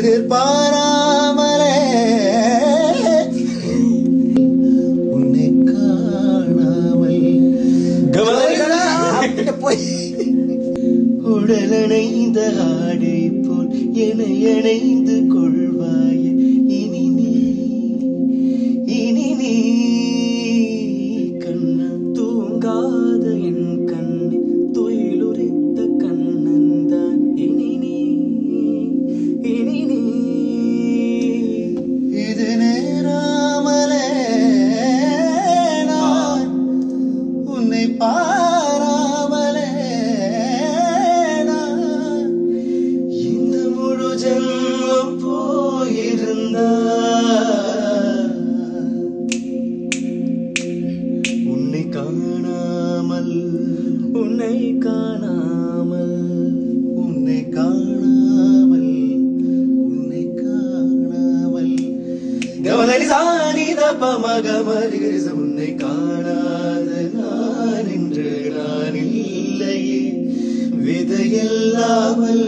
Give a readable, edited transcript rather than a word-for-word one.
எதிர்பாராமலே உன்னை காணாமல் போய் உடலணைந்த ஆடை போல் என்னை இணைந்து கொள்வாய் இனி நீ கண்ண தூங்காத என் கண்ணு துயிலுரித்த கண்ணந்தான் இனி நீ இது நேராமலே நான் உன்னை பாராமலே நான் இந்த முழு ஜென்மம் போயிருந்தா உன்னை காணாமல் உன்னை காணாமல் உன்னை காணாமல் உன்னை காணாமல் கவனி சானித பமகமரிச உன்னை காணாத நான் என்று நான் இல்லையே விதையில்லாமல்